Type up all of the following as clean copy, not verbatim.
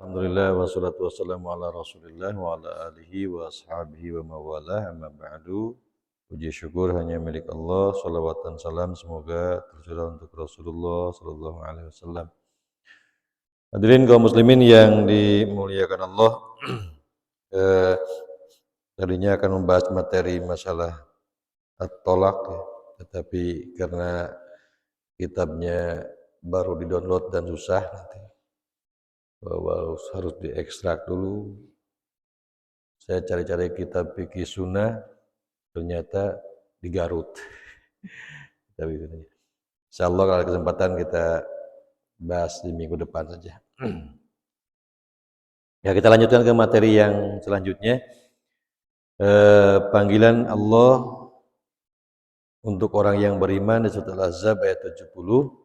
Alhamdulillah wassalatu wassalamu ala Rasulillah wa ala alihi wa ashabihi wa mawalah amma ba'du. Puji syukur hanya milik Allah, salawat dan salam semoga tercurah untuk Rasulullah sallallahu alaihi wasallam. Hadirin kaum muslimin yang dimuliakan Allah, tadinya akan membahas materi masalah at-tolak ya, tetapi karena kitabnya baru di-download dan susah nanti harus diekstrak dulu. Saya cari-cari kitab fikih sunnah, ternyata di Garut. Tapi insyaallah kalau ada kesempatan kita bahas di minggu depan saja. Ya, kita lanjutkan ke materi yang selanjutnya. Panggilan Allah untuk orang yang beriman di surat Al-Ahzab ayat 70.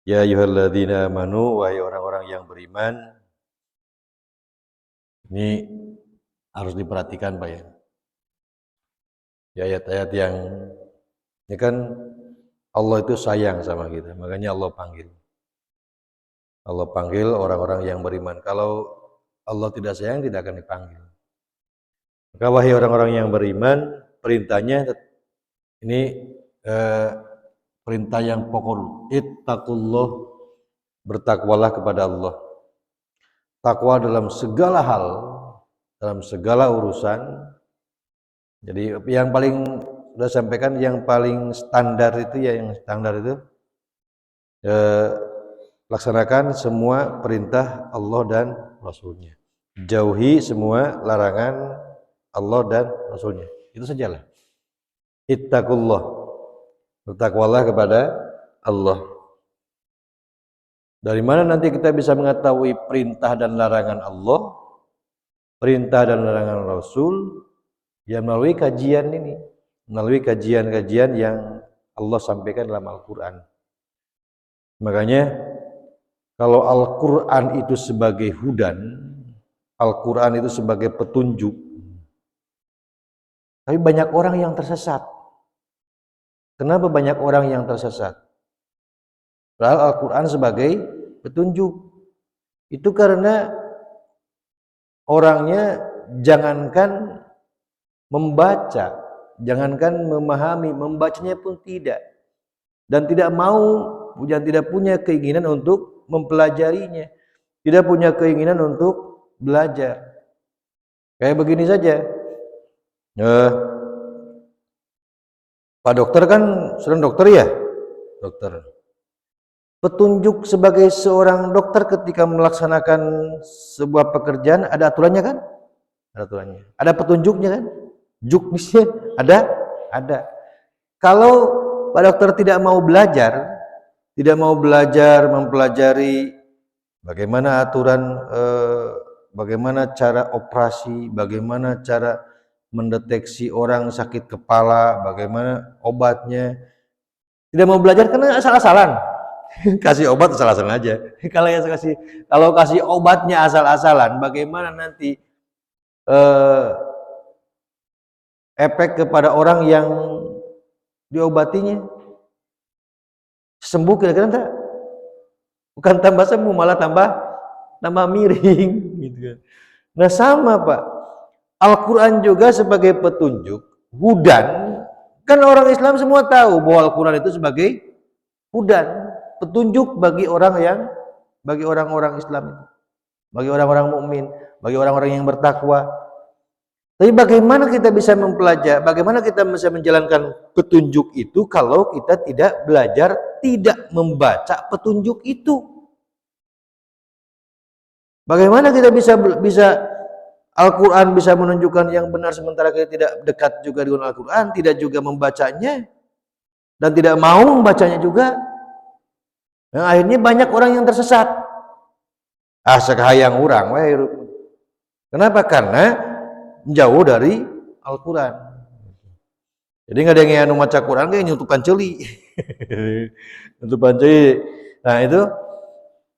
Ya ayyuhalladzina amanu, wahai orang-orang yang beriman. Ini harus diperhatikan Pak ya. Di ayat-ayat yang ini kan Allah itu sayang sama kita, makanya Allah panggil. Allah panggil orang-orang yang beriman. Kalau Allah tidak sayang tidak akan dipanggil. Maka wahai orang-orang yang beriman, perintahnya ini perintah yang pokok. Ittaqullah, bertakwalah kepada Allah. Takwa dalam segala hal, dalam segala urusan. Jadi yang paling sudah sampaikan, yang paling standar itu ya, yang standar itu laksanakan semua perintah Allah dan Rasulnya. Jauhi semua larangan Allah dan Rasulnya. Itu sajalah. Ittaqullah, bertakwalah kepada Allah. Dari mana nanti kita bisa mengetahui perintah dan larangan Allah, perintah dan larangan Rasul? Ya melalui kajian ini, melalui kajian-kajian yang Allah sampaikan dalam Al-Quran. Makanya kalau Al-Quran itu sebagai hudan, Al-Quran itu sebagai petunjuk, tapi banyak orang yang tersesat. Kenapa banyak orang yang tersesat? Padahal Al-Quran sebagai petunjuk. Itu karena orangnya jangankan membaca, jangankan memahami, membacanya pun tidak. Dan tidak mau, dan tidak punya keinginan untuk mempelajarinya. Tidak punya keinginan untuk belajar. Kayak begini saja. Pak dokter kan sedang dokter ya? Dokter. Petunjuk sebagai seorang dokter ketika melaksanakan sebuah pekerjaan ada aturannya kan? Ada aturannya. Ada petunjuknya kan? Juknisnya ada. Kalau Pak dokter tidak mau belajar, mempelajari bagaimana aturan, bagaimana cara operasi, bagaimana cara mendeteksi orang sakit kepala, bagaimana obatnya, tidak mau belajar karena asal-asalan. Kasih obat asal-asalan aja. Kalau kasih obatnya asal-asalan, bagaimana nanti efek kepada orang yang diobatinya? Sembuh kira-kira enggak? Bukan tambah sembuh, malah tambah miring gitu kan. Nah sama Pak, Al-Quran juga sebagai petunjuk, hudan. Kan orang Islam semua tahu bahwa Al-Quran itu sebagai hudan, petunjuk bagi orang-orang Islam, bagi orang-orang mukmin, bagi orang-orang yang bertakwa. Tapi bagaimana kita bisa mempelajari, bagaimana kita bisa menjalankan petunjuk itu kalau kita tidak belajar, tidak membaca petunjuk itu? Bagaimana kita bisa Al-Quran bisa menunjukkan yang benar sementara kita tidak dekat juga dengan Al-Quran, tidak juga membacanya, dan tidak mau membacanya juga? Nah, akhirnya banyak orang yang tersesat. Sekahayang orang. Kenapa? Karena jauh dari Al-Quran. Jadi nggak ada yang maca Quran kayak nyutupan celi. Nyutupan celi. Nah itu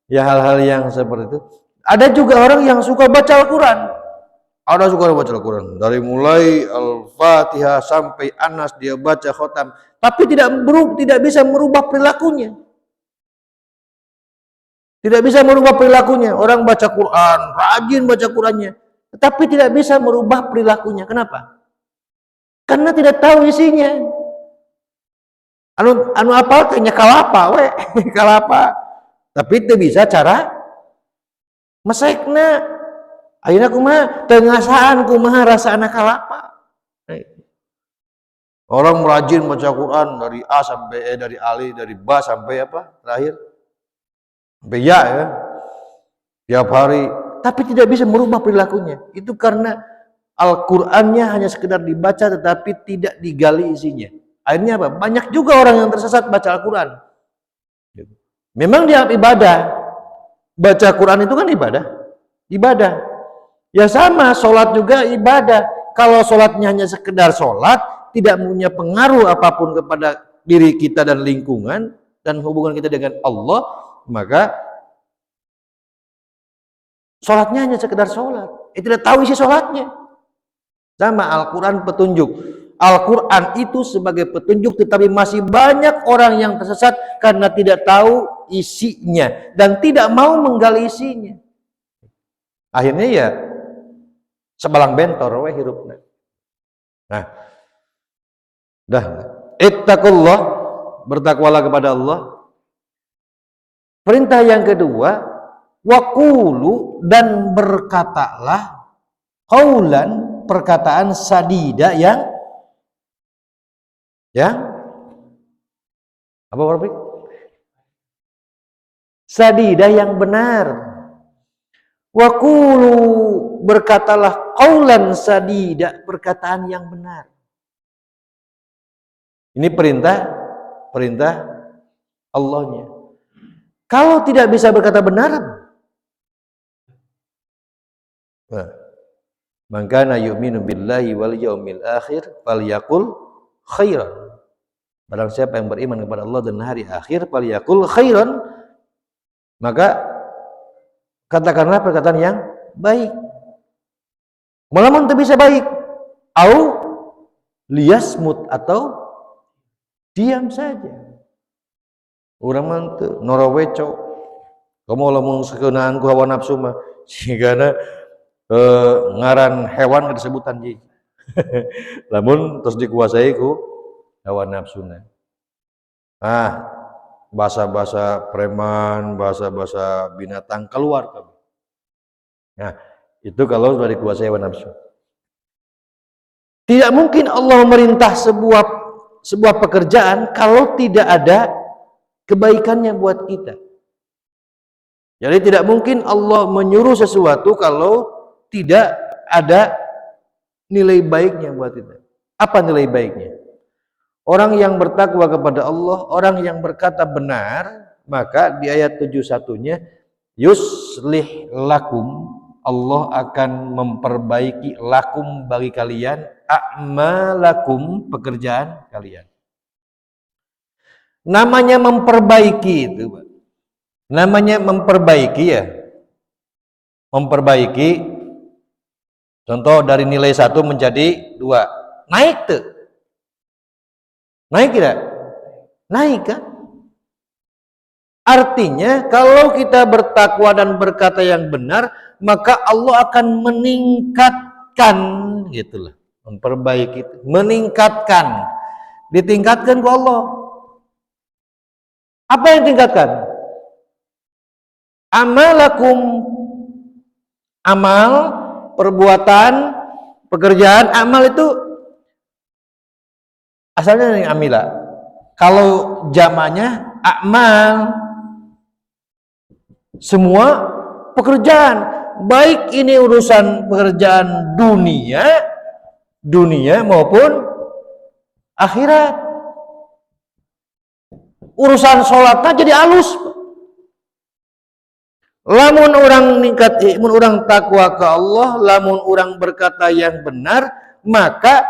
ya hal-hal yang seperti itu. Ada juga orang yang suka baca Al-Quran. Ada suka baca Al-Quran. Dari mulai Al-Fatihah sampai Anas dia baca khotam. Tapi tidak bisa merubah perilakunya. Tidak bisa merubah perilakunya. Orang baca Quran, rajin baca Qurannya, tetapi tidak bisa merubah perilakunya. Kenapa? Karena tidak tahu isinya. Anu apa tanya kalapa we, kalapa. Tapi itu bisa cara masekna. Ayeuna kumaha teu ngasaan kumaha rasana kalapa. Orang rajin baca Quran dari A sampai E, dari Ali, dari Ba sampai apa? Terakhir. Sampai Ya ya. Tiap hari, tapi tidak bisa merubah perilakunya. Itu karena Al-Qur'annya hanya sekedar dibaca tetapi tidak digali isinya. Akhirnya apa? Banyak juga orang yang tersesat baca Al-Quran. Memang dia ibadah. Baca Quran itu kan ibadah. Ibadah. Ya sama, sholat juga ibadah. Kalau sholatnya hanya sekedar sholat, tidak punya pengaruh apapun kepada diri kita dan lingkungan, dan hubungan kita dengan Allah, maka sholatnya hanya sekedar sholat. Tidak tahu isi sholatnya. Sama, Al-Quran petunjuk. Al-Quran itu sebagai petunjuk, tetapi masih banyak orang yang tersesat karena tidak tahu isinya dan tidak mau menggali isinya. Akhirnya ya sebalang bentor we hirupna. Nah, dah ittaqullah, bertakwalah kepada Allah. Perintah yang kedua, waqulu, dan berkatalah qaulan, perkataan sadida yang apa Pak? Sadidah yang benar. Waqulu, berkatalah qaulan sadida, perkataan yang benar. Ini perintah Allahnya. Kalau tidak bisa berkata benar, man kana yu'minu billahi wal yaumil akhir falyaqul khairan. Barang siapa yang beriman kepada Allah dan hari akhir, falyaqul khairan, maka katakanlah perkataan yang baik. Malamun tidak bisa baik, au liyasmut, atau diam saja. Urang mah teu noroweco. Kamu lamun sakeunaan ku hawa nafsu mah sigana ngaran hewan disebutan ji. Lamun terus dikuasai ku hawa nafsuna. Bahasa-bahasa preman, bahasa-bahasa binatang keluar kamu. Nah, itu kalau sudah dikuasai hawa nafsu. Tidak mungkin Allah memerintah sebuah pekerjaan kalau tidak ada kebaikannya buat kita. Jadi tidak mungkin Allah menyuruh sesuatu kalau tidak ada nilai baiknya buat kita. Apa nilai baiknya? Orang yang bertakwa kepada Allah, orang yang berkata benar, maka di ayat 71-nya yuslih lakum, Allah akan memperbaiki lakum, bagi kalian, a'malakum, pekerjaan kalian. Namanya memperbaiki itu, namanya memperbaiki ya. Memperbaiki, contoh dari nilai 1 menjadi 2, naik tuh. Naik tidak? Naik kan? Artinya kalau kita bertakwa dan berkata yang benar, maka Allah akan meningkatkan, gitulah. Memperbaiki, meningkatkan, ditingkatkan ke Allah. Apa yang tingkatkan? Amalakum, amal, perbuatan, pekerjaan. Amal itu asalnya dari amila. Kalau jamaknya amal, semua pekerjaan, baik ini urusan pekerjaan dunia maupun akhirat. Urusan sholatnya jadi halus. Lamun orang ningkat, lamun orang takwa ke Allah, lamun orang berkata yang benar, maka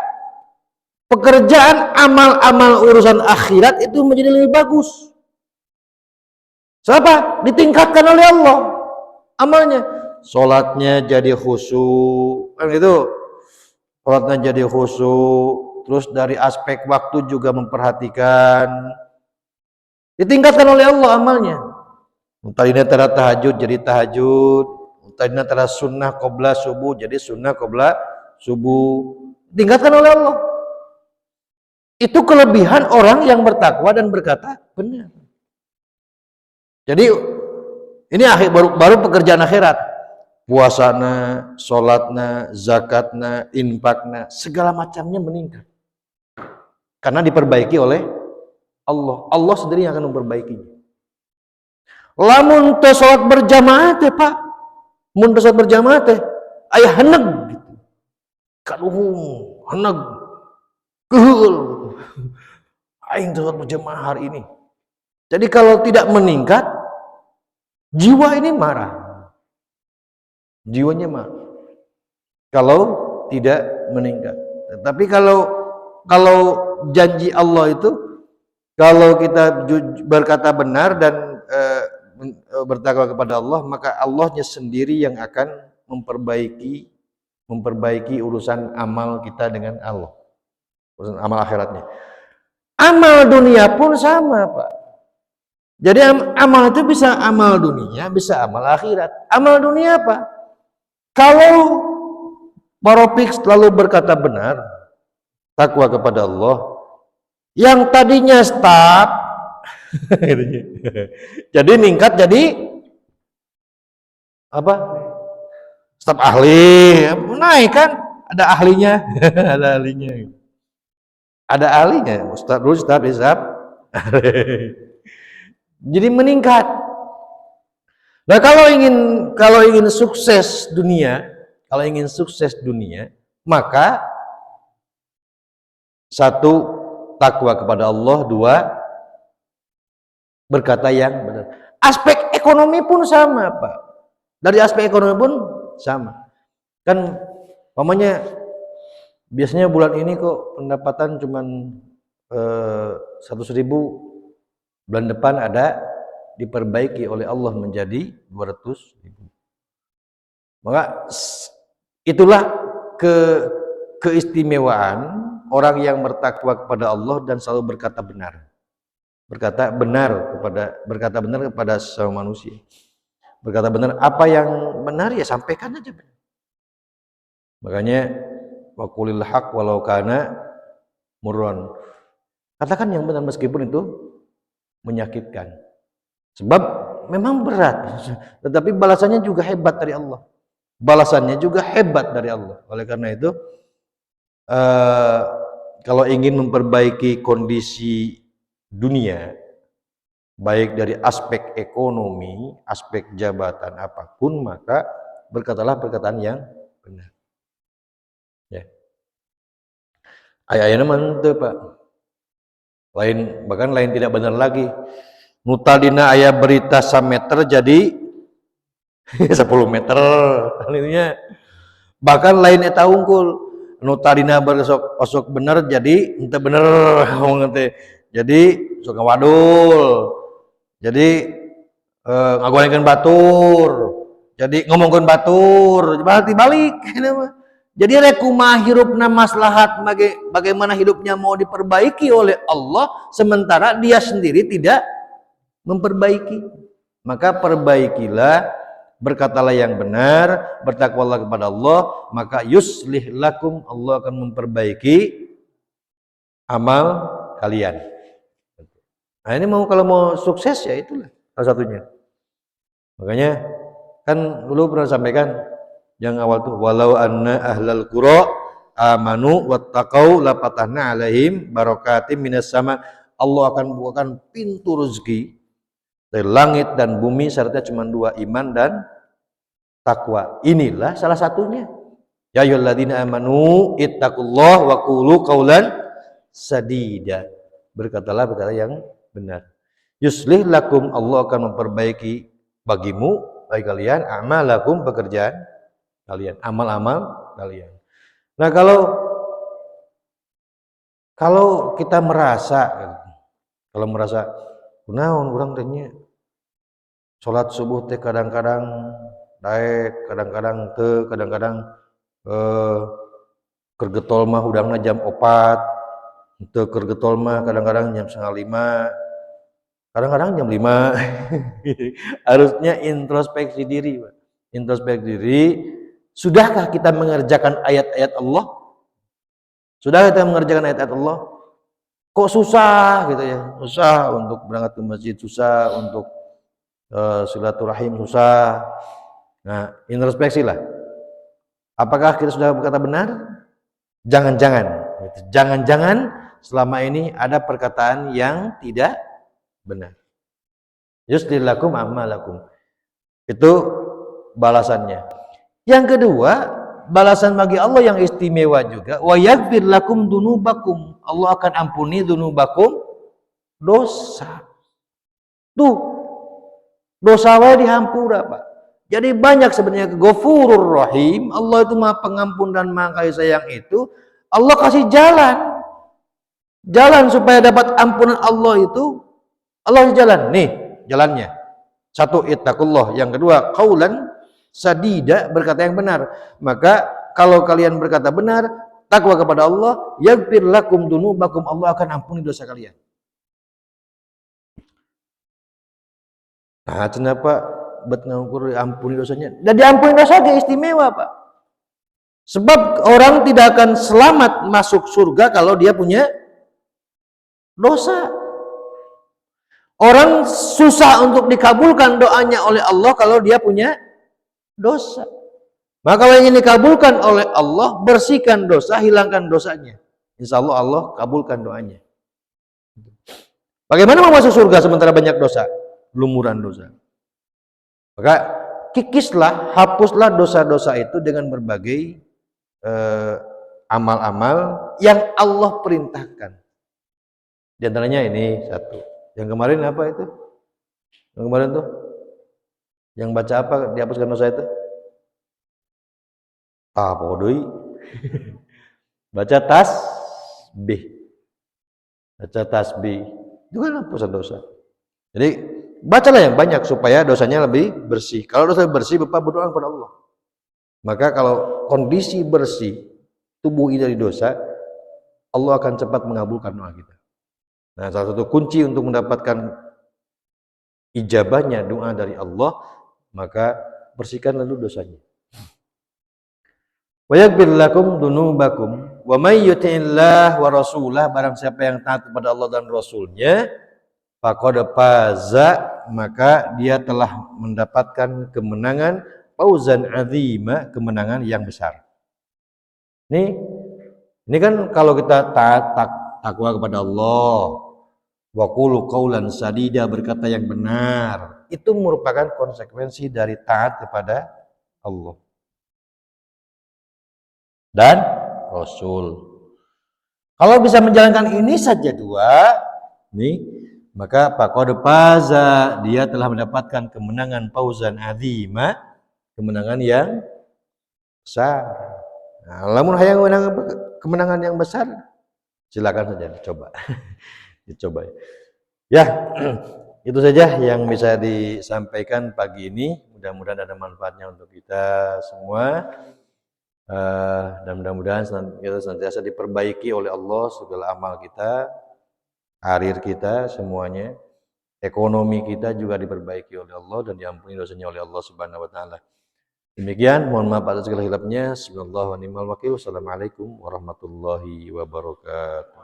pekerjaan amal-amal urusan akhirat itu menjadi lebih bagus. Siapa? Ditingkatkan oleh Allah amalnya. Sholatnya jadi khusyuk, kan gitu. Sholatnya jadi khusyuk, terus dari aspek waktu juga memperhatikan. Ditingkatkan oleh Allah amalnya. Tadina tara tahajud jadi tahajud, tadina tara sunnah qabla subuh jadi sunnah qabla subuh. Diingatkan oleh Allah. Itu kelebihan orang yang bertakwa dan berkata benar. Jadi ini baru pekerjaan akhirat. Puasana, sholatna, zakatna, infakna, segala macamnya meningkat. Karena diperbaiki oleh Allah. Allah sendiri yang akan memperbaikinya. Lamun teu sholat berjamaah teh Pak. Mun teu sholat berjamaah teh aya heneg gitu. Kaluhung, heneg. Keheul. Aing teu sholat berjamaah hari ini. Jadi kalau tidak meningkat, jiwa ini marah. Jiwanya marah. Kalau tidak meningkat. Tapi kalau janji Allah itu, kalau kita berkata benar dan bertakwa kepada Allah, maka Allahnya sendiri yang akan memperbaiki urusan amal kita dengan Allah, urusan amal akhiratnya. Amal dunia pun sama Pak. Jadi amal itu bisa amal dunia, bisa amal akhirat. Amal dunia apa? Kalau Baropik selalu berkata benar, takwa kepada Allah, yang tadinya staf jadi ningkat jadi apa? Staf ahli, naik kan? Ada ahlinya, ada ahlinya. Ada ahlinya, ustaz dulu staf hisab. Jadi meningkat. Nah, kalau ingin sukses dunia, maka satu, takwa kepada Allah. Dua, berkata yang benar. Aspek ekonomi pun sama Pak. Dari aspek ekonomi pun sama. Kan umpamanya biasanya bulan ini kok pendapatan cuman 100.000, bulan depan ada diperbaiki oleh Allah menjadi 200.000. Maka itulah keistimewaan orang yang bertakwa kepada Allah dan selalu berkata benar. Berkata benar kepada sesama manusia. Berkata benar, apa yang benar ya sampaikan aja benar. Makanya waqulil haq walau kana murran. Katakan yang benar meskipun itu menyakitkan. Sebab memang berat, tetapi balasannya juga hebat dari Allah. Oleh karena itu, kalau ingin memperbaiki kondisi dunia, baik dari aspek ekonomi, aspek jabatan apapun, maka berkatalah perkataan yang benar. Ya. Ayah-ayahnya mantep Pak. Bahkan lain tidak benar lagi. Nutadina ayah berita 1 meter jadi 10 meter. Artinya bahkan lain eta unggul. Nutadina osok bener jadi ente bener ngomong teh. Jadi sok ngawadul. Jadi ngagorengkeun batur. Jadi ngomongkeun batur, berarti balik. Jadi rek kumaha hirupna maslahat, bagaimana hidupnya mau diperbaiki oleh Allah sementara dia sendiri tidak memperbaiki. Maka perbaikilah, berkatalah yang benar, bertakwalah kepada Allah, maka yuslih lakum, Allah akan memperbaiki amal kalian. Nah ini kalau mau sukses ya itulah salah satunya. Makanya kan dulu pernah sampaikan yang awal tuh, walau anna ahlal qura amanu wattaqau lafatahna alaihim barakatim minas sama. Allah akan bukakan pintu rezeki dari langit dan bumi, syaratnya cuma 2, iman dan takwa. Inilah salah satunya. Ya ayyuhalladzina amanu ittaqullaha wa qulu qaulan sadida. Berkatalah perkara yang benar. Yuslih lakum, Allah akan memperbaiki bagimu, bagi kalian, amalakum, pekerjaan kalian, amal-amal kalian. Nah, kalau kita merasa kunaon urang teh nya salat subuh teh kadang-kadang daek, kadang-kadang teu, kadang-kadang keur getol mah hudangna jam 4, teu keur getol mah kadang-kadang jam 4:30, Kadang-kadang jam 5. Harusnya introspeksi diri, Pak. Introspeksi diri, sudahkah kita mengerjakan ayat-ayat Allah? Sudah kita mengerjakan ayat-ayat Allah? Kok susah gitu ya? Susah untuk berangkat ke masjid, susah untuk silaturahim, susah. Nah, introspeksi lah. Apakah kita sudah berkata benar? Jangan-jangan, jangan-jangan selama ini ada perkataan yang tidak benar. Yuslih lakum a'malakum. Itu balasannya. Yang kedua, balasan bagi Allah yang istimewa juga. Wa yaghfir lakum dunubakum. Allah akan ampuni dunubakum, dosa. Tuh, dosa wae dihampura, Pak. Jadi banyak sebenarnya Ghafurur Rahim. Allah itu Maha Pengampun dan Maha Kasih Sayang itu. Allah kasih jalan. Jalan supaya dapat ampunan Allah itu. Allah kasih jalan. Nih, jalannya. Satu, ittaqullah. Yang kedua, qaulan sadida, berkata yang benar. Maka kalau kalian berkata benar, takwa kepada Allah, yaghfir lakum dunubakum, Allah akan ampuni dosa kalian. Nah, kenapa buat ngukur ampuni dosanya? Dan diampuni dosanya istimewa, Pak. Sebab orang tidak akan selamat masuk surga kalau dia punya dosa. Orang susah untuk dikabulkan doanya oleh Allah kalau dia punya dosa. Maka kalau ingin dikabulkan oleh Allah, bersihkan dosa, hilangkan dosanya. Insya Allah Allah kabulkan doanya. Bagaimana mau masuk surga sementara banyak dosa? Lumuran dosa. Maka kikislah, hapuslah dosa-dosa itu dengan berbagai amal-amal yang Allah perintahkan. Di antaranya ini satu. Yang kemarin apa itu? Yang kemarin tuh? Yang baca apa dihapuskan dosa itu? Podoi. Baca tasbih. Baca tasbih. Itu kan hapusan dosa. Jadi bacalah yang banyak supaya dosanya lebih bersih. Kalau dosa bersih, Bapak berdoa kepada Allah. Maka kalau kondisi bersih tubuh ini dari dosa, Allah akan cepat mengabulkan doa kita. Nah, salah satu kunci untuk mendapatkan ijabahnya doa dari Allah, maka bersihkan lalu dosanya. Wa yaghfir lakum dunubakum wa may yuti'illah wa rasulah, barang siapa yang taat kepada Allah dan Rasulnya, faqad faza, maka dia telah mendapatkan kemenangan, fauzan azima, kemenangan yang besar. Ini kan kalau kita taat takwa kepada Allah, wa qulu qaulan sadida, berkata yang benar, itu merupakan konsekuensi dari taat kepada Allah dan Rasul. Kalau bisa menjalankan ini saja dua, maka faqad faza, dia telah mendapatkan kemenangan fauzan azima, kemenangan yang besar. Nah, lamun hayang kemenangan yang besar, silakan saja dicoba. Dicoba. Ya, itu saja yang bisa disampaikan pagi ini. Mudah-mudahan ada manfaatnya untuk kita semua. Dan mudah-mudahan kita senantiasa diperbaiki oleh Allah segala amal kita, karir kita, semuanya. Ekonomi kita juga diperbaiki oleh Allah dan diampuni dosanya oleh Allah Subhanahu wa taala. Demikian, mohon maaf atas segala hilapnya. Subhanallah wa ni'mal wakil. Wassalamualaikum warahmatullahi wabarakatuh.